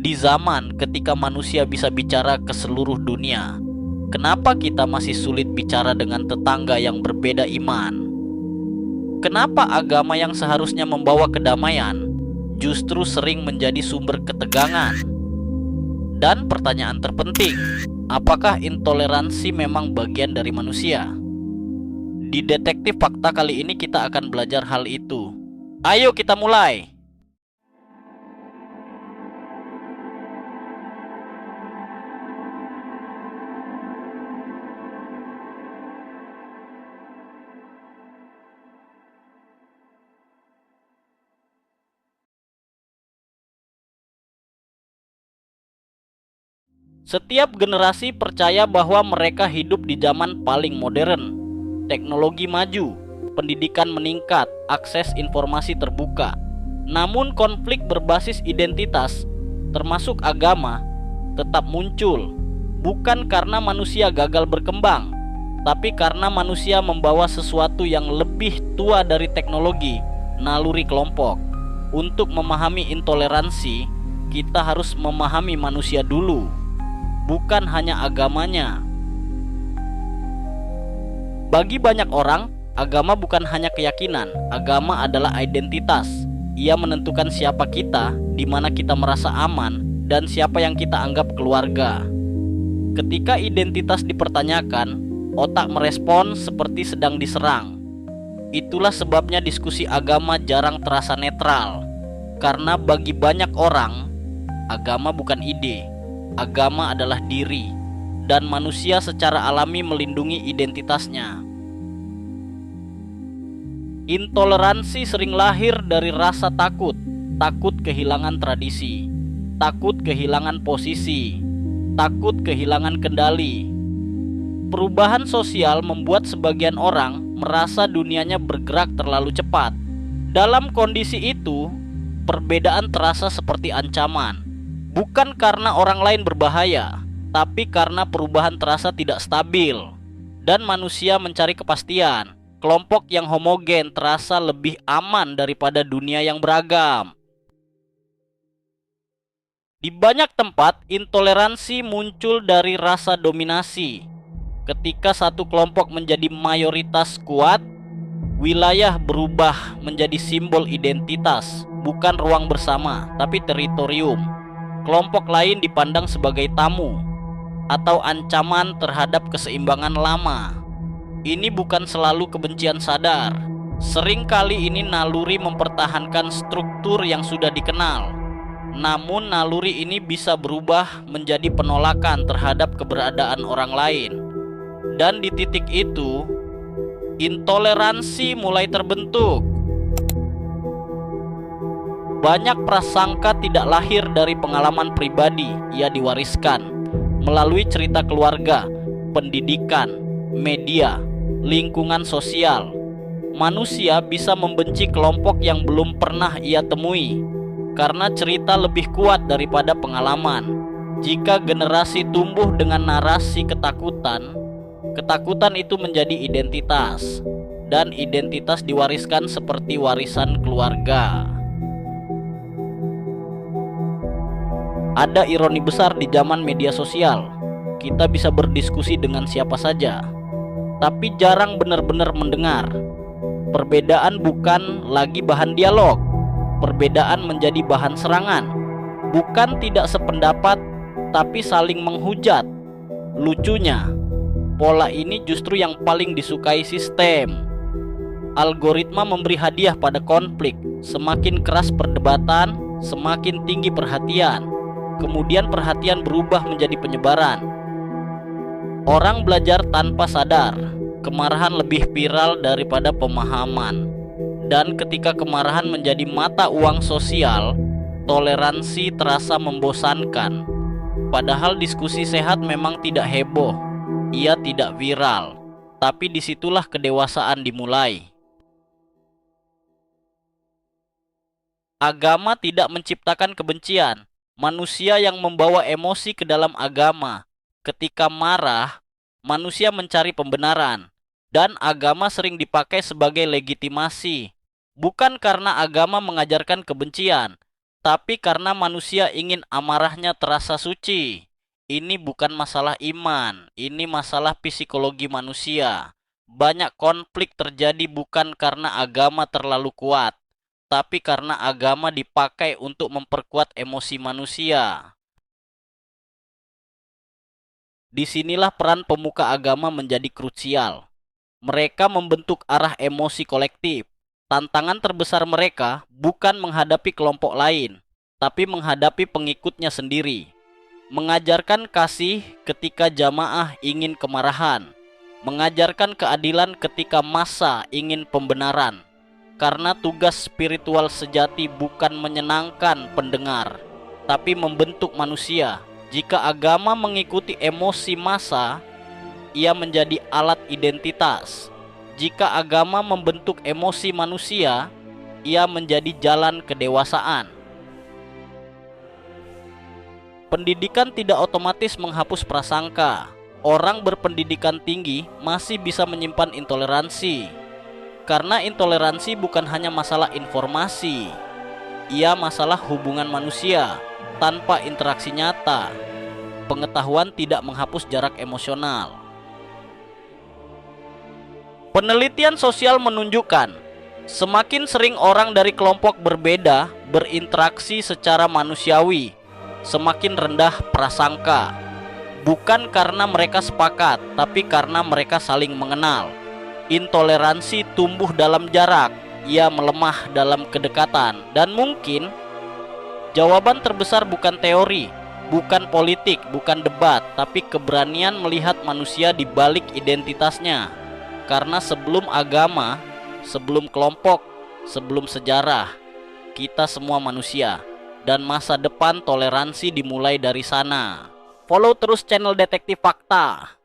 Di zaman ketika manusia bisa bicara ke seluruh dunia, kenapa kita masih sulit bicara dengan tetangga yang berbeda iman? Kenapa agama yang seharusnya membawa kedamaian justru sering menjadi sumber ketegangan? Dan pertanyaan terpenting, apakah intoleransi memang bagian dari manusia? Di Detektif Fakta kali ini kita akan belajar hal itu. Ayo kita mulai! Setiap generasi percaya bahwa mereka hidup di zaman paling modern. Teknologi maju, pendidikan meningkat, akses informasi terbuka. Namun konflik berbasis identitas, termasuk agama, tetap muncul. Bukan karena manusia gagal berkembang, tapi karena manusia membawa sesuatu yang lebih tua dari teknologi, naluri kelompok. Untuk memahami intoleransi, kita harus memahami manusia dulu, bukan hanya agamanya. Bagi banyak orang, agama bukan hanya keyakinan, agama adalah identitas. Ia menentukan siapa kita, di mana kita merasa aman, dan siapa yang kita anggap keluarga. Ketika identitas dipertanyakan, otak merespon seperti sedang diserang. Itulah sebabnya diskusi agama jarang terasa netral. Karena bagi banyak orang, agama bukan ide, agama adalah diri, dan manusia secara alami melindungi identitasnya. Intoleransi sering lahir dari rasa takut, takut kehilangan tradisi, takut kehilangan posisi, takut kehilangan kendali. Perubahan sosial membuat sebagian orang merasa dunianya bergerak terlalu cepat. Dalam kondisi itu, perbedaan terasa seperti ancaman. Bukan karena orang lain berbahaya, tapi karena perubahan terasa tidak stabil, dan manusia mencari kepastian. Kelompok yang homogen terasa lebih aman daripada dunia yang beragam. Di banyak tempat, intoleransi muncul dari rasa dominasi. Ketika satu kelompok menjadi mayoritas kuat, wilayah berubah menjadi simbol identitas, bukan ruang bersama, tapi teritorium. Kelompok lain dipandang sebagai tamu atau ancaman terhadap keseimbangan lama. Ini bukan selalu kebencian sadar. Seringkali ini naluri mempertahankan struktur yang sudah dikenal. Namun naluri ini bisa berubah menjadi penolakan terhadap keberadaan orang lain. Dan di titik itu, intoleransi mulai terbentuk. Banyak prasangka tidak lahir dari pengalaman pribadi, ia diwariskan melalui cerita keluarga, pendidikan, media, lingkungan sosial. Manusia bisa membenci kelompok yang belum pernah ia temui karena cerita lebih kuat daripada pengalaman. Jika generasi tumbuh dengan narasi ketakutan, ketakutan itu menjadi identitas, dan identitas diwariskan seperti warisan keluarga. Ada ironi besar di zaman media sosial. Kita bisa berdiskusi dengan siapa saja, tapi jarang benar-benar mendengar. Perbedaan bukan lagi bahan dialog, perbedaan menjadi bahan serangan. Bukan tidak sependapat, tapi saling menghujat. Lucunya, pola ini justru yang paling disukai sistem. Algoritma memberi hadiah pada konflik. Semakin keras perdebatan, semakin tinggi perhatian. Kemudian perhatian berubah menjadi penyebaran. Orang belajar tanpa sadar, kemarahan lebih viral daripada pemahaman. Dan ketika kemarahan menjadi mata uang sosial, toleransi terasa membosankan. Padahal diskusi sehat memang tidak heboh, ia tidak viral. Tapi disitulah kedewasaan dimulai. Agama tidak menciptakan kebencian. Manusia yang membawa emosi ke dalam agama. Ketika marah, manusia mencari pembenaran, dan agama sering dipakai sebagai legitimasi. Bukan karena agama mengajarkan kebencian, tapi karena manusia ingin amarahnya terasa suci. Ini bukan masalah iman, ini masalah psikologi manusia. Banyak konflik terjadi bukan karena agama terlalu kuat, tapi karena agama dipakai untuk memperkuat emosi manusia. Disinilah peran pemuka agama menjadi krusial. Mereka membentuk arah emosi kolektif. Tantangan terbesar mereka bukan menghadapi kelompok lain, tapi menghadapi pengikutnya sendiri. Mengajarkan kasih ketika jamaah ingin kemarahan, mengajarkan keadilan ketika massa ingin pembenaran. Karena tugas spiritual sejati bukan menyenangkan pendengar, tapi membentuk manusia. Jika agama mengikuti emosi massa, ia menjadi alat identitas. Jika agama membentuk emosi manusia, ia menjadi jalan kedewasaan. Pendidikan tidak otomatis menghapus prasangka. Orang berpendidikan tinggi masih bisa menyimpan intoleransi. Karena intoleransi bukan hanya masalah informasi, ia masalah hubungan manusia. Tanpa interaksi nyata, pengetahuan tidak menghapus jarak emosional. Penelitian sosial menunjukkan, semakin sering orang dari kelompok berbeda berinteraksi secara manusiawi, semakin rendah prasangka. Bukan karena mereka sepakat, tapi karena mereka saling mengenal. Intoleransi tumbuh dalam jarak, ia melemah dalam kedekatan. Dan mungkin jawaban terbesar bukan teori, bukan politik, bukan debat, tapi keberanian melihat manusia di balik identitasnya. Karena sebelum agama, sebelum kelompok, sebelum sejarah, kita semua manusia. Dan masa depan toleransi dimulai dari sana. Follow terus channel Detektif Fakta.